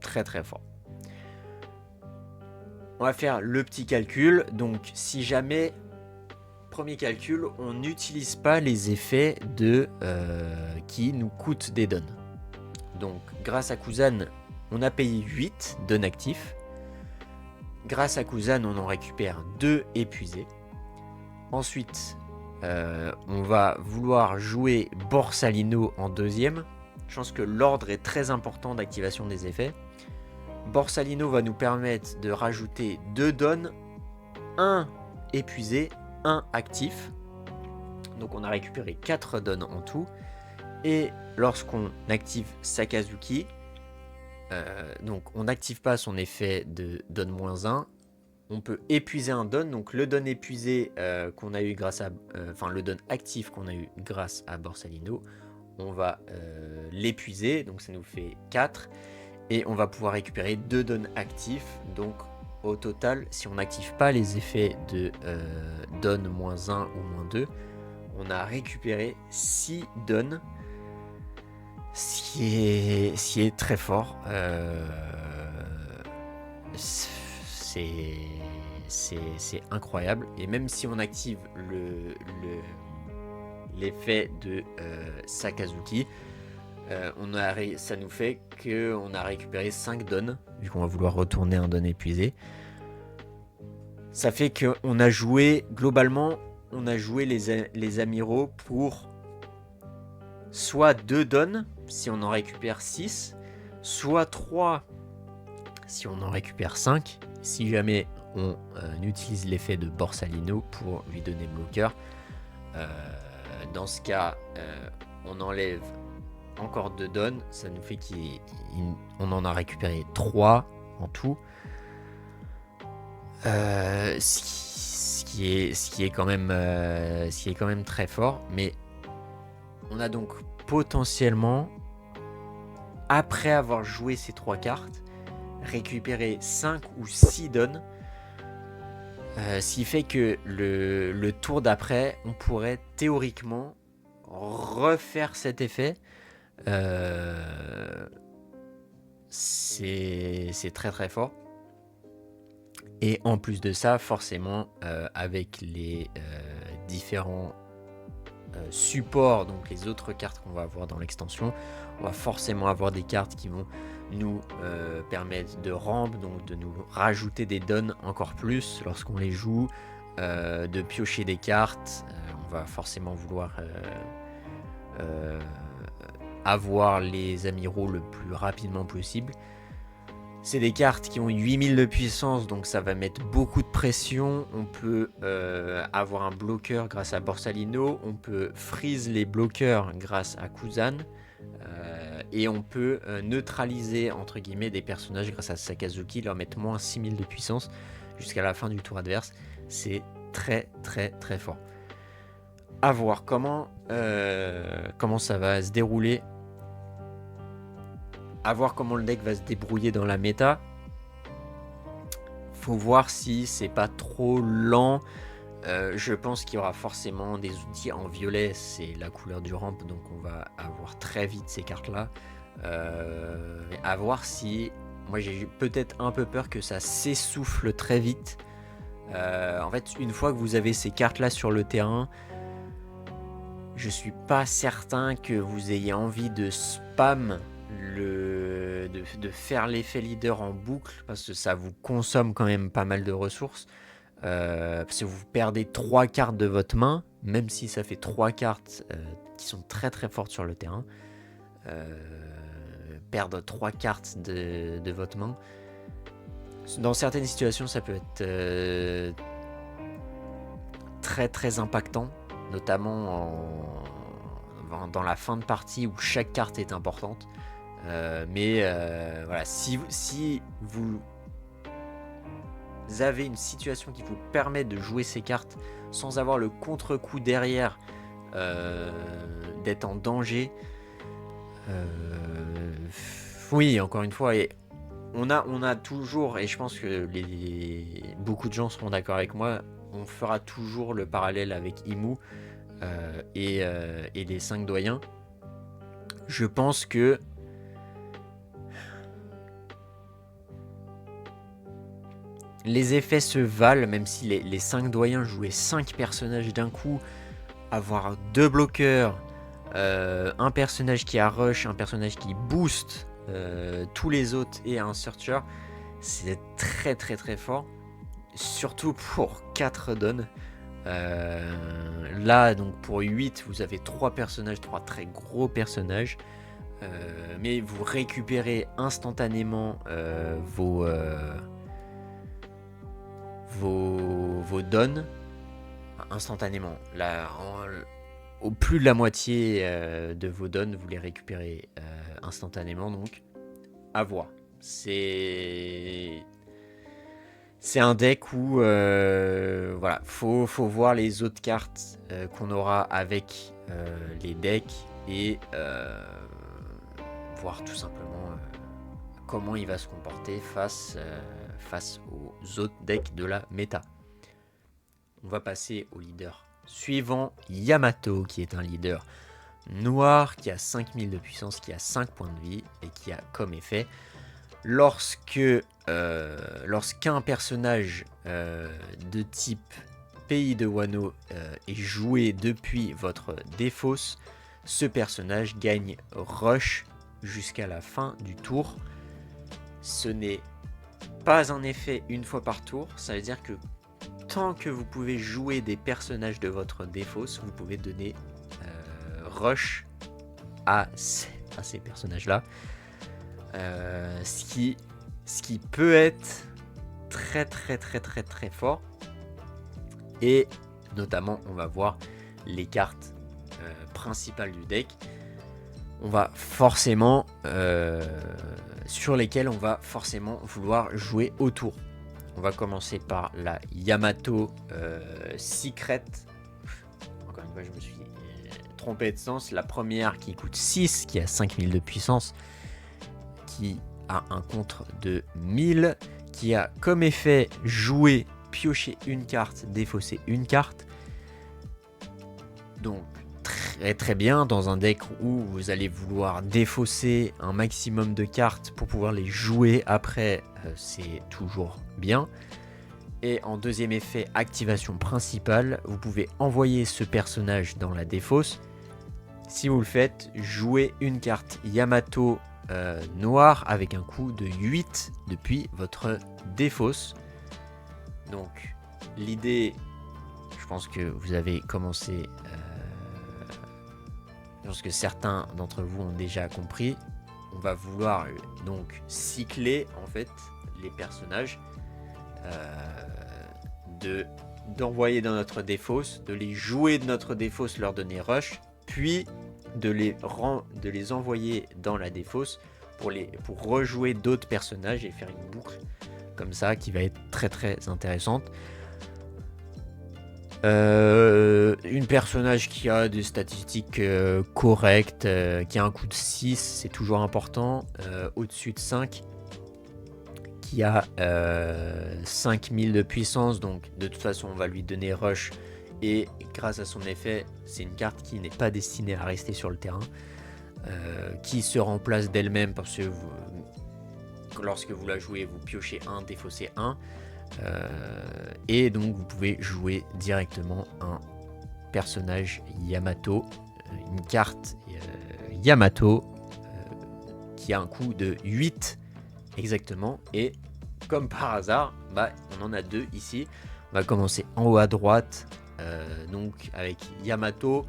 très très fort. On va faire le petit calcul, donc si jamais, premier calcul, on n'utilise pas les effets qui nous coûtent des dons. Donc grâce à Kuzan, on a payé 8 dons actifs. Grâce à Kuzan, on en récupère 2 épuisés. Ensuite, on va vouloir jouer Borsalino en deuxième. Je pense que l'ordre est très important d'activation des effets. Borsalino va nous permettre de rajouter 2 dons, 1 épuisé, 1 actif. Donc on a récupéré 4 dons en tout. Et lorsqu'on active Sakazuki, donc on n'active pas son effet de don -1, on peut épuiser un don. Donc le don épuisé qu'on a eu grâce à... le don actif qu'on a eu grâce à Borsalino, on va l'épuiser, donc ça nous fait 4. Et on va pouvoir récupérer 2 dons actifs. Donc au total, si on n'active pas les effets de don -1 ou -2, on a récupéré 6 dons. Ce qui est très fort. C'est incroyable. Et même si on active l'effet de Sakazuki, ça nous fait qu'on a récupéré 5 dons, vu qu'on va vouloir retourner un don épuisé. Ça fait qu'on a joué, globalement, on a joué les amiraux pour soit 2 dons, si on en récupère 6, soit 3, si on en récupère 5, si jamais on utilise l'effet de Borsalino pour lui donner bloqueur. Dans ce cas, on enlève encore 2 dons, ça nous fait qu'on en a récupéré 3 en tout. Ce qui est quand même très fort, mais on a donc potentiellement, après avoir joué ces 3 cartes, récupéré 5 ou 6 dons, ce qui fait que le tour d'après, on pourrait théoriquement refaire cet effet. C'est très très fort. Et en plus de ça, forcément, avec les différents supports, donc les autres cartes qu'on va avoir dans l'extension, on va forcément avoir des cartes qui vont nous permettre de ramp, donc de nous rajouter des dons encore plus lorsqu'on les joue, de piocher des cartes. On va forcément vouloir avoir les amiraux le plus rapidement possible. C'est des cartes qui ont 8000 de puissance, donc ça va mettre beaucoup de pression. On peut avoir un bloqueur grâce à Borsalino, on peut freeze les bloqueurs grâce à Kuzan, et on peut neutraliser entre guillemets des personnages grâce à Sakazuki, leur mettre moins 6000 de puissance jusqu'à la fin du tour adverse. C'est très très très fort. À voir comment ça va se dérouler. À voir comment le deck va se débrouiller dans la méta. Faut voir si c'est pas trop lent. Je pense qu'il y aura forcément des outils en violet. C'est la couleur du ramp, donc on va avoir très vite ces cartes-là. À voir si... Moi j'ai peut-être un peu peur que ça s'essouffle très vite. En fait, une fois que vous avez ces cartes-là sur le terrain, je suis pas certain que vous ayez envie de spam de faire l'effet leader en boucle, parce que ça vous consomme quand même pas mal de ressources, parce que vous perdez 3 cartes de votre main, même si ça fait 3 cartes qui sont très très fortes sur le terrain. Perdre 3 cartes de votre main, dans certaines situations ça peut être très très impactant, notamment dans la fin de partie où chaque carte est importante. Voilà, si vous avez une situation qui vous permet de jouer ces cartes sans avoir le contre-coup derrière, d'être en danger, oui, encore une fois, et on a toujours, et je pense que beaucoup de gens seront d'accord avec moi, on fera toujours le parallèle avec Imu et les 5 doyens. Je pense que les effets se valent, même si les 5 doyens jouaient 5 personnages d'un coup, avoir 2 bloqueurs, un personnage qui a rush, un personnage qui booste tous les autres et un searcher, c'est très très très fort, surtout pour 4 dons. Là donc pour 8 vous avez 3 personnages, 3 très gros personnages, mais vous récupérez instantanément vos dons. Instantanément. Au plus de la moitié de vos dons, vous les récupérez instantanément. Donc, à voir. C'est un deck où voilà, faut voir les autres cartes qu'on aura avec les decks et voir tout simplement comment il va se comporter face aux autres decks de la méta. On va passer au leader suivant, Yamato, qui est un leader noir, qui a 5000 de puissance, qui a 5 points de vie, et qui a comme effet, lorsqu'un personnage de type Pays de Wano est joué depuis votre défausse, ce personnage gagne Rush jusqu'à la fin du tour. Ce n'est pas un effet une fois par tour, ça veut dire que tant que vous pouvez jouer des personnages de votre défausse, vous pouvez donner Rush à ces personnages-là. Ce qui peut être très très très très très fort. Et notamment, on va voir les cartes principales du deck. On va forcément sur lesquelles on va forcément vouloir jouer autour. On va commencer par la Yamato Secret. Encore une fois, je me suis trompé de sens. La première qui coûte 6, qui a 5000 de puissance, qui a un contre de 1000, qui a comme effet jouer, piocher une carte, défausser une carte. Donc très très bien dans un deck où vous allez vouloir défausser un maximum de cartes pour pouvoir les jouer après, c'est toujours bien. Et en deuxième effet, activation principale, vous pouvez envoyer ce personnage dans la défausse. Si vous le faites, jouez une carte Yamato noire avec un coût de 8 depuis votre défausse. Donc l'idée, je pense que vous avez commencé, je pense que certains d'entre vous ont déjà compris. On va vouloir donc cycler en fait les personnages, d'envoyer dans notre défausse, de les jouer de notre défausse, leur donner rush, puis de les envoyer dans la défausse pour rejouer d'autres personnages et faire une boucle comme ça qui va être très très intéressante. Une personnage qui a des statistiques correctes, qui a un coût de 6, c'est toujours important, au-dessus de 5, qui a 5000 de puissance, donc de toute façon on va lui donner rush, et grâce à son effet, c'est une carte qui n'est pas destinée à rester sur le terrain, qui se remplace d'elle-même parce que lorsque vous la jouez, vous piochez 1, défaussez 1. Et donc vous pouvez jouer directement un personnage Yamato, une carte Yamato qui a un coût de 8 exactement. Et comme par hasard, on en a deux ici. On va commencer en haut à droite, donc avec Yamato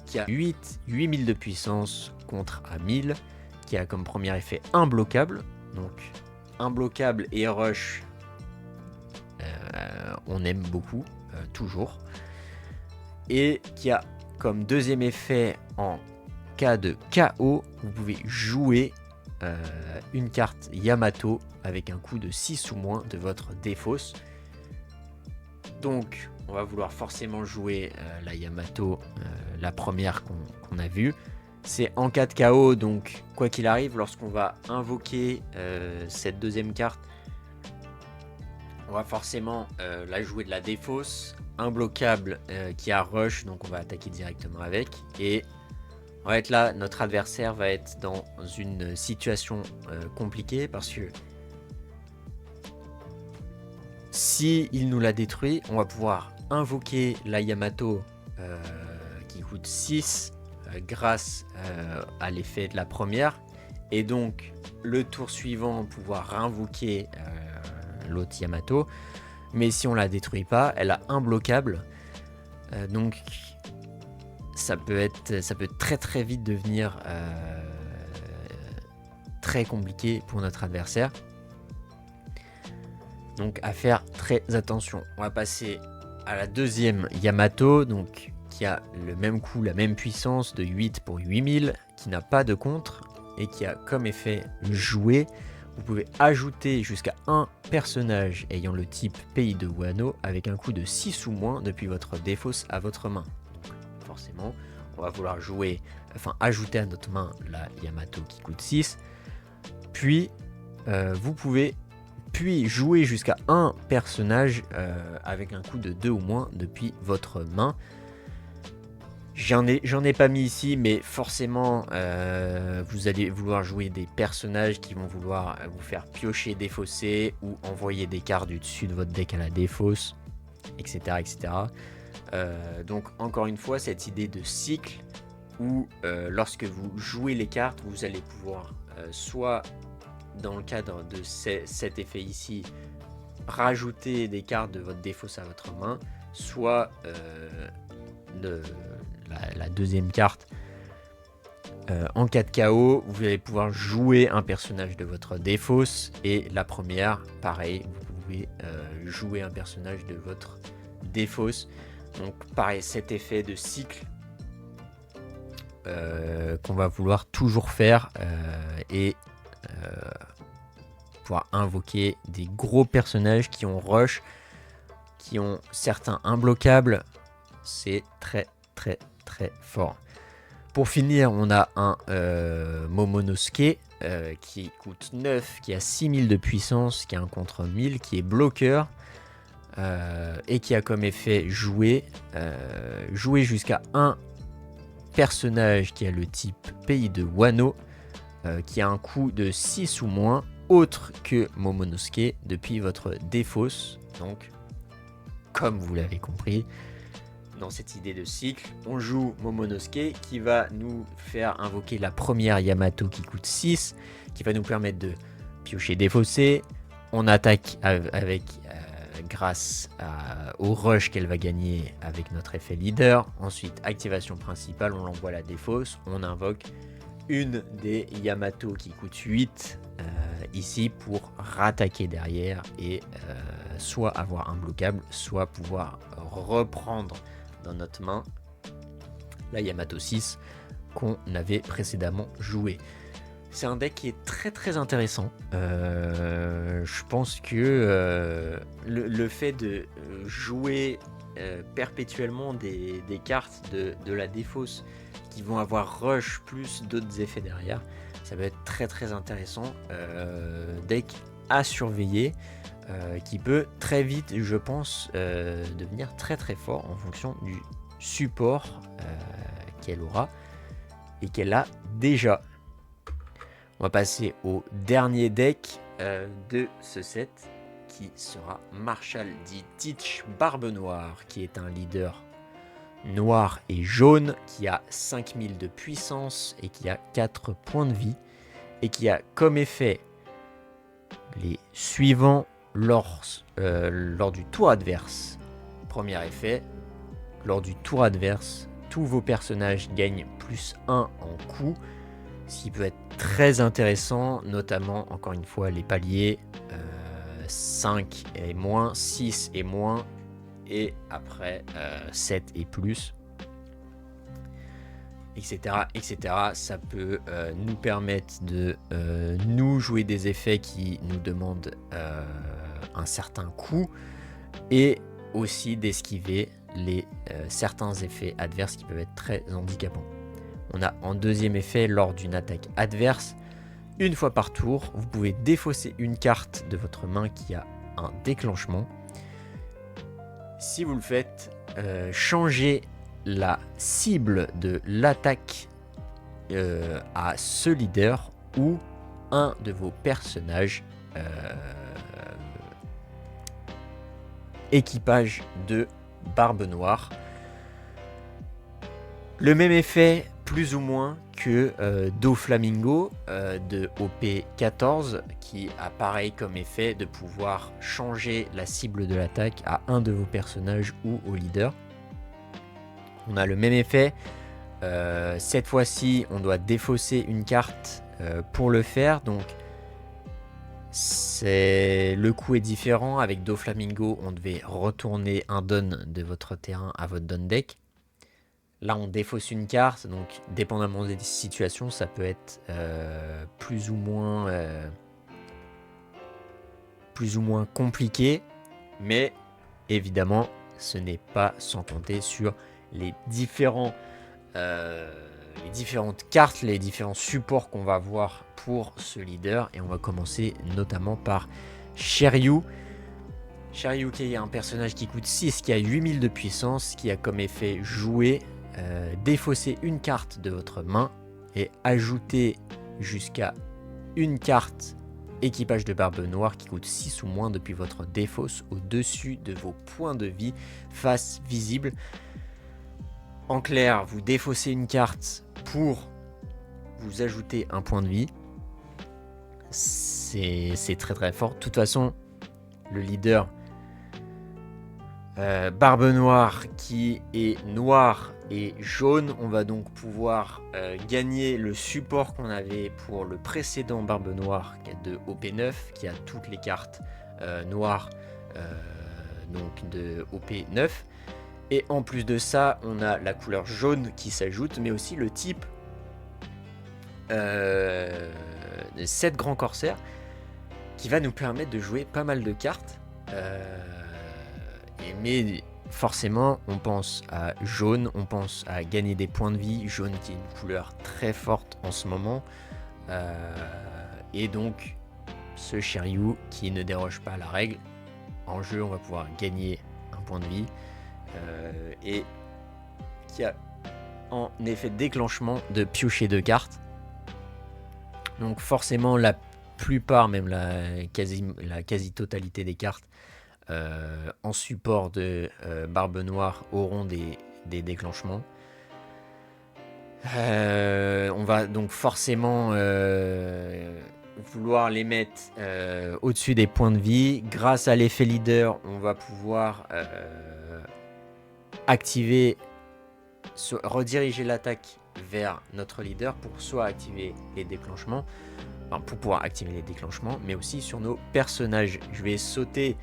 qui a 8000 de puissance contre à 1000, qui a comme premier effet imbloquable. Donc imbloquable et rush, on aime beaucoup, toujours. Et qui a comme deuxième effet, en cas de KO, vous pouvez jouer une carte Yamato avec un coût de 6 ou moins de votre défausse. Donc on va vouloir forcément jouer la Yamato, la première qu'on a vue. C'est en cas de KO, donc quoi qu'il arrive, lorsqu'on va invoquer cette deuxième carte, on va forcément la jouer de la défausse, imbloquable qui a rush, donc on va attaquer directement avec. Et on va être là, notre adversaire va être dans une situation compliquée parce que si il nous la détruit, on va pouvoir invoquer la Yamato qui coûte 6 grâce à l'effet de la première, et donc le tour suivant pouvoir réinvoquer l'autre Yamato. Mais si on la détruit pas, elle a imbloquable, donc ça peut très très vite devenir très compliqué pour notre adversaire. Donc à faire très attention. On va passer à la deuxième Yamato, donc qui a le même coût, la même puissance de 8 pour 8000, qui n'a pas de contre et qui a comme effet jouer. Vous pouvez ajouter jusqu'à un personnage ayant le type Pays de Wano avec un coût de 6 ou moins depuis votre défausse à votre main. Donc, forcément, on va vouloir ajouter à notre main la Yamato qui coûte 6. Puis, vous pouvez jouer jusqu'à un personnage avec un coût de 2 ou moins depuis votre main. J'en ai pas mis ici, mais forcément, vous allez vouloir jouer des personnages qui vont vouloir vous faire piocher, défausser ou envoyer des cartes du dessus de votre deck à la défausse, etc. etc. Donc, encore une fois, cette idée de cycle où lorsque vous jouez les cartes, vous allez pouvoir soit dans le cadre de cet effet ici, rajouter des cartes de votre défausse à votre main, soit la deuxième carte, en cas de KO, vous allez pouvoir jouer un personnage de votre défausse, et la première, pareil, vous pouvez jouer un personnage de votre défausse. Donc pareil, cet effet de cycle qu'on va vouloir toujours faire et pouvoir invoquer des gros personnages qui ont rush, qui ont certains imbloquables. C'est très très très fort. Pour finir, on a un Momonosuke qui coûte 9, qui a 6000 de puissance, qui a un contre 1000, qui est bloqueur et qui a comme effet jouer jusqu'à un personnage qui a le type Pays de Wano, qui a un coût de 6 ou moins, autre que Momonosuke depuis votre défausse. Donc, comme vous l'avez compris, dans cette idée de cycle, on joue Momonosuke qui va nous faire invoquer la première Yamato qui coûte 6, qui va nous permettre de piocher, défausser. On attaque grâce au rush qu'elle va gagner avec notre effet leader. Ensuite, activation principale, on l'envoie à la défausse. On invoque une des Yamato qui coûte 8 ici pour rattaquer derrière et soit avoir un bloquable, soit pouvoir reprendre dans notre main la Yamato 6 qu'on avait précédemment joué. C'est un deck qui est très très intéressant. Je pense que le fait de jouer perpétuellement des cartes de la défausse qui vont avoir rush plus d'autres effets derrière, ça va être très très intéressant. Deck à surveiller qui peut très vite, je pense, devenir très très fort en fonction du support qu'elle aura et qu'elle a déjà. On va passer au dernier deck de ce set qui sera Marshall dit Teach Barbe Noire, qui est un leader noir et jaune qui a 5000 de puissance et qui a 4 points de vie et qui a comme effet les suivants lors du tour adverse. Premier effet, lors du tour adverse, tous vos personnages gagnent plus 1 en coup, ce qui peut être très intéressant, notamment encore une fois les paliers 5 et moins, 6 et moins, et après 7 et plus, etc. etc. Ça peut nous permettre de nous jouer des effets qui nous demandent un certain coût et aussi d'esquiver certains effets adverses qui peuvent être très handicapants. On a en deuxième effet, lors d'une attaque adverse, une fois par tour, vous pouvez défausser une carte de votre main qui a un déclenchement. Si vous le faites, changez la cible de l'attaque à ce leader ou un de vos personnages équipage de Barbe Noire. Le même effet plus ou moins que Doflamingo de OP14 qui a pareil comme effet de pouvoir changer la cible de l'attaque à un de vos personnages ou au leader. On a le même effet, cette fois-ci on doit défausser une carte pour le faire. Donc le coup est différent. Avec Doflamingo, on devait retourner un don de votre terrain à votre don deck. Là, on défausse une carte, donc dépendamment des situations, ça peut être plus ou moins compliqué, mais évidemment, ce n'est pas sans compter sur les différentes cartes, les différents supports qu'on va voir pour ce leader. Et on va commencer notamment par Shiryu. Shiryu qui est un personnage qui coûte 6, qui a 8000 de puissance, qui a comme effet jouer, défausser une carte de votre main et ajouter jusqu'à une carte équipage de Barbe Noire qui coûte 6 ou moins depuis votre défausse au-dessus de vos points de vie face visible. En clair, vous défaussez une carte pour vous ajouter un point de vie. C'est très très fort. De toute façon, le leader Barbe Noire qui est noir et jaune, on va donc pouvoir gagner le support qu'on avait pour le précédent Barbe Noire de OP9 qui a toutes les cartes noires donc de OP9. Et en plus de ça, on a la couleur jaune qui s'ajoute, mais aussi le type 7 grands corsaires qui va nous permettre de jouer pas mal de cartes. Mais forcément, on pense à jaune, on pense à gagner des points de vie. Jaune qui est une couleur très forte en ce moment. Et donc, ce Shiryu qui ne déroge pas à la règle. En jeu, on va pouvoir gagner un point de vie. Et qui a en effet déclenchement de piocher 2 cartes. Donc forcément, la plupart, même la quasi-totalité des cartes en support de Barbe Noire auront des déclenchements. On va donc forcément vouloir les mettre au-dessus des points de vie. Grâce à l'effet leader, on va pouvoir rediriger l'attaque vers notre leader pour soit activer les déclenchements, pour pouvoir activer les déclenchements, mais aussi sur nos personnages. Je vais sauter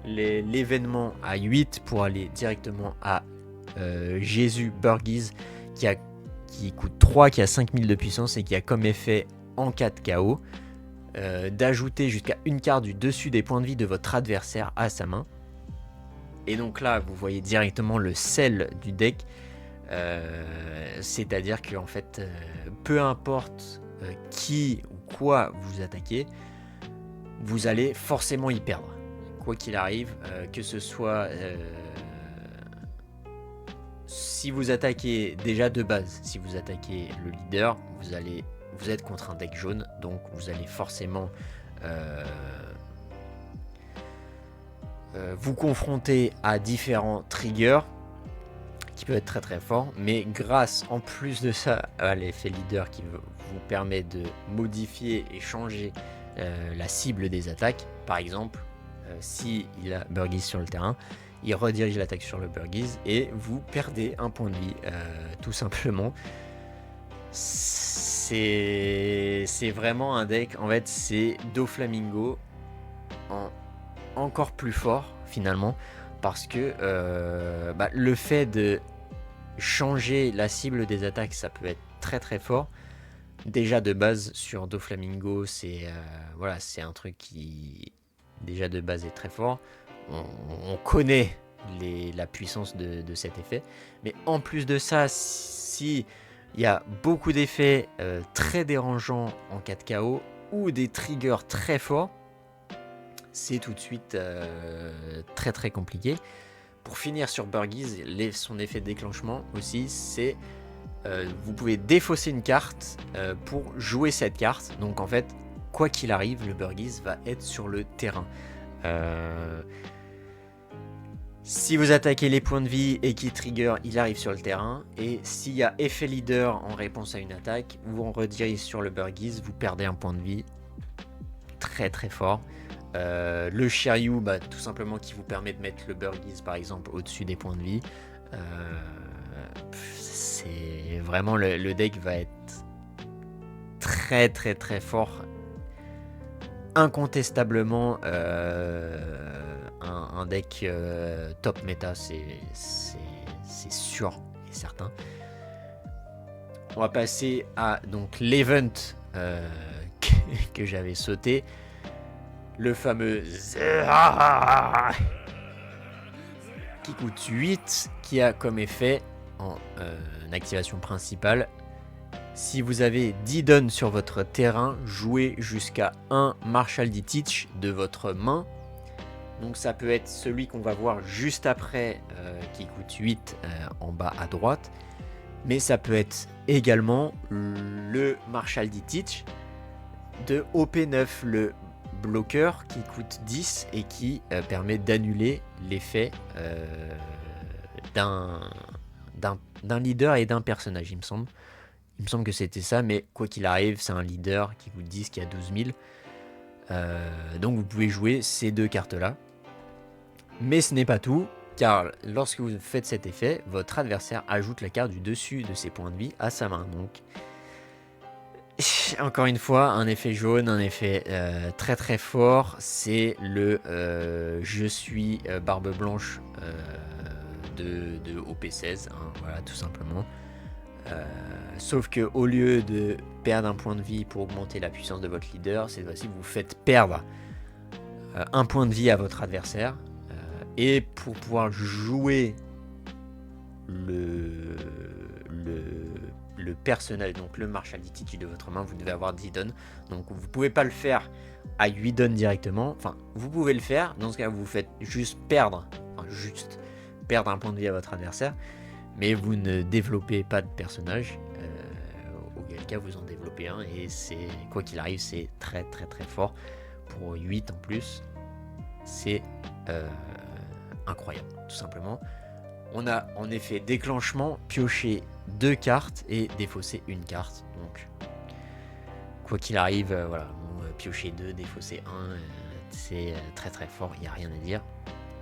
l'événement à 8 pour aller directement à Jésus Burgess qui coûte 3, qui a 5000 de puissance et qui a comme effet en cas de KO d'ajouter jusqu'à une carte du dessus des points de vie de votre adversaire à sa main. Et donc là, vous voyez directement le sel du deck, c'est-à-dire que en fait, peu importe qui ou quoi vous attaquez, vous allez forcément y perdre. Quoi qu'il arrive, que ce soit si vous attaquez déjà de base, si vous attaquez le leader, vous êtes contre un deck jaune, donc vous allez forcément vous confronter à différents triggers qui peuvent être très très forts, mais grâce en plus de ça à l'effet leader qui vous permet de modifier et changer la cible des attaques. Par exemple, si il a Burgess sur le terrain, il redirige l'attaque sur le Burgess et vous perdez un point de vie, tout simplement. C'est vraiment un deck, en fait c'est Doflamingo encore plus fort finalement, parce que le fait de changer la cible des attaques, ça peut être très très fort. Déjà de base sur Doflamingo, c'est un truc qui déjà de base est très fort. On connaît la puissance de cet effet, mais en plus de ça, si il y a beaucoup d'effets très dérangeants en cas de KO ou des triggers très forts, c'est tout de suite très très compliqué. Pour finir sur Burgess, son effet de déclenchement aussi, c'est vous pouvez défausser une carte pour jouer cette carte. Donc en fait, quoi qu'il arrive, le Burgess va être sur le terrain. Si vous attaquez les points de vie et qu'il trigger, il arrive sur le terrain. Et s'il y a effet leader en réponse à une attaque, vous en redirigez sur le Burgess, vous perdez un point de vie. Très très fort. Le Shiryu, tout simplement qui vous permet de mettre le Burgess par exemple au-dessus des points de vie. C'est vraiment le deck va être très très très fort. Incontestablement un deck top méta, c'est sûr et certain. On va passer à donc l'event que j'avais sauté, le fameux qui coûte 8, qui a comme effet en activation principale: si vous avez 10 dons sur votre terrain, jouez jusqu'à 1 Marshal D. Teach de votre main. Donc ça peut être celui qu'on va voir juste après, qui coûte 8 en bas à droite. Mais ça peut être également le Marshal D. Teach de OP9, le bloqueur qui coûte 10 et qui permet d'annuler l'effet d'un leader et d'un personnage, il me semble. Il me semble que c'était ça, mais quoi qu'il arrive, c'est un leader qui coûte 10, qui a 12 000. Donc vous pouvez jouer ces deux cartes-là. Mais ce n'est pas tout, car lorsque vous faites cet effet, votre adversaire ajoute la carte du dessus de ses points de vie à sa main. Donc, encore une fois, un effet jaune, un effet très très fort. C'est le je suis barbe blanche de OP16, hein, voilà, tout simplement. Sauf que au lieu de perdre un point de vie pour augmenter la puissance de votre leader, cette fois-ci vous faites perdre un point de vie à votre adversaire. Et pour pouvoir jouer le personnage, donc le Marshal D. Teach de votre main, vous devez avoir 10 dons. Donc vous ne pouvez pas le faire à 8 dons directement. Enfin, vous pouvez le faire. Dans ce cas, vous faites juste perdre un point de vie à votre adversaire. Mais vous ne développez pas de personnage. Auquel cas, vous en développez un. Et c'est, quoi qu'il arrive, c'est très très très fort. Pour 8 en plus, c'est incroyable, tout simplement. On a en effet déclenchement, piocher 2 cartes et défausser une carte. Donc, quoi qu'il arrive, voilà, piocher 2, défausser 1, c'est très très fort, il n'y a rien à dire.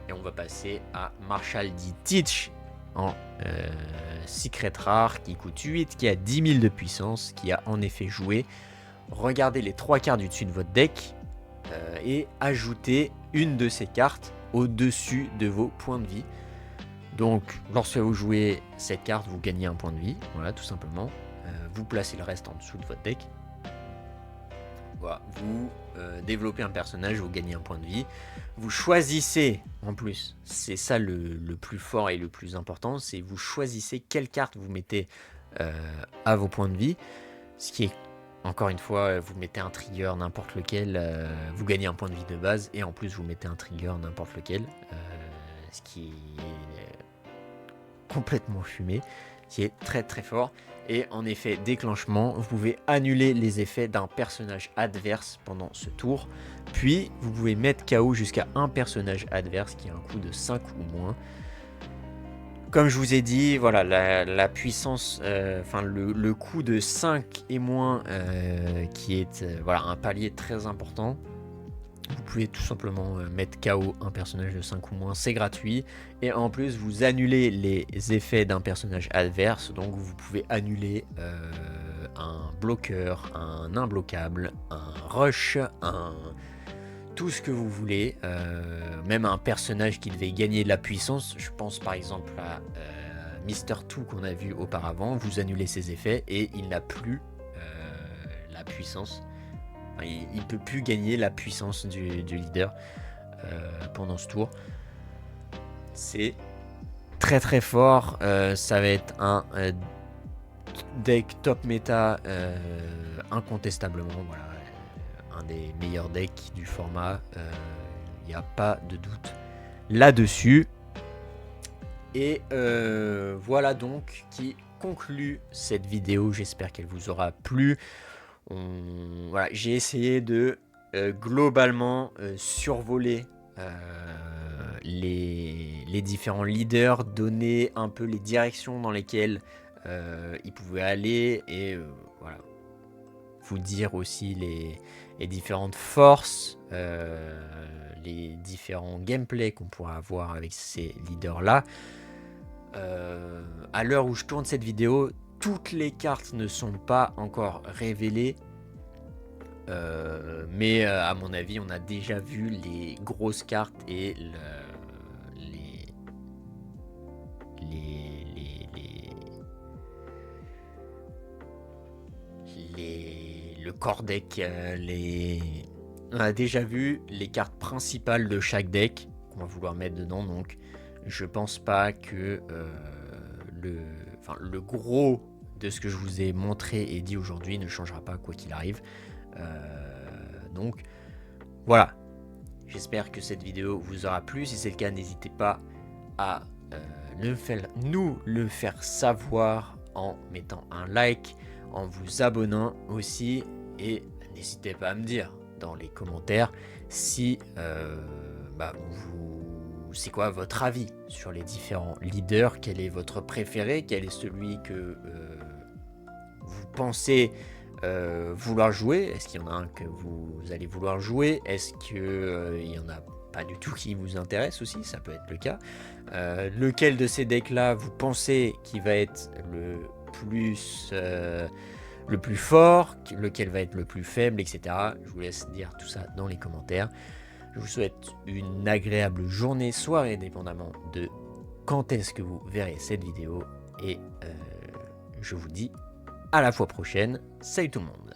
Et on va passer à Marshal D. Teach en secret rare qui coûte 8, qui a 10 000 de puissance, qui a en effet joué. Regardez les 3 cartes du dessus de votre deck et ajoutez une de ces cartes au-dessus de vos points de vie. Donc, lorsque vous jouez cette carte, vous gagnez un point de vie. Voilà, tout simplement. Vous placez le reste en dessous de votre deck. Voilà, vous développez un personnage, vous gagnez un point de vie. Vous choisissez, en plus, c'est ça le plus fort et le plus important, c'est vous choisissez quelle carte vous mettez à vos points de vie. Ce qui est, encore une fois, vous mettez un trigger n'importe lequel, vous gagnez un point de vie de base, et en plus vous mettez un trigger n'importe lequel, ce qui est complètement fumé, qui est très très fort. Et en effet déclenchement, vous pouvez annuler les effets d'un personnage adverse pendant ce tour, puis vous pouvez mettre KO jusqu'à un personnage adverse qui a un coût de 5 ou moins. Comme je vous ai dit, voilà, la puissance, enfin le coût de 5 et moins, qui est voilà, un palier très important. Vous pouvez tout simplement mettre KO un personnage de 5 ou moins, c'est gratuit. Et en plus, vous annulez les effets d'un personnage adverse. Donc vous pouvez annuler un bloqueur, un imbloquable, un rush, tout ce que vous voulez. Même un personnage qui devait gagner de la puissance. Je pense par exemple à Mr. 2 qu'on a vu auparavant. Vous annulez ses effets et il n'a plus la puissance. Il ne peut plus gagner la puissance du leader pendant ce tour. C'est très très fort. Ça va être un deck top méta incontestablement. Voilà, un des meilleurs decks du format. Il n'y a pas de doute là-dessus. Et voilà donc qui conclut cette vidéo. J'espère qu'elle vous aura plu. Voilà, j'ai essayé de globalement survoler les différents leaders, donner un peu les directions dans lesquelles ils pouvaient aller et voilà, vous dire aussi les différentes forces, les différents gameplays qu'on pourra avoir avec ces leaders là. À l'heure où je tourne cette vidéo, toutes les cartes ne sont pas encore révélées. Mais à mon avis, on a déjà vu les grosses cartes et le core deck. On a déjà vu les cartes principales de chaque deck qu'on va vouloir mettre dedans. Donc, je pense pas que le gros de ce que je vous ai montré et dit aujourd'hui ne changera pas quoi qu'il arrive. Donc voilà, j'espère que cette vidéo vous aura plu. Si c'est le cas, n'hésitez pas à nous le faire savoir en mettant un like, en vous abonnant aussi, et n'hésitez pas à me dire dans les commentaires si c'est quoi votre avis sur les différents leaders, quel est votre préféré, quel est celui que vous pensez vouloir jouer. Est-ce qu'il y en a un que vous allez vouloir jouer? Est-ce qu'il y en a pas du tout qui vous intéresse aussi? Ça peut être le cas. Lequel de ces decks là vous pensez qui va être le plus fort, lequel va être le plus faible, etc. Je vous laisse dire tout ça dans les commentaires. Je vous souhaite une agréable journée, soirée, dépendamment de quand est-ce que vous verrez cette vidéo. Et je vous dis à la fois prochaine. Salut tout le monde.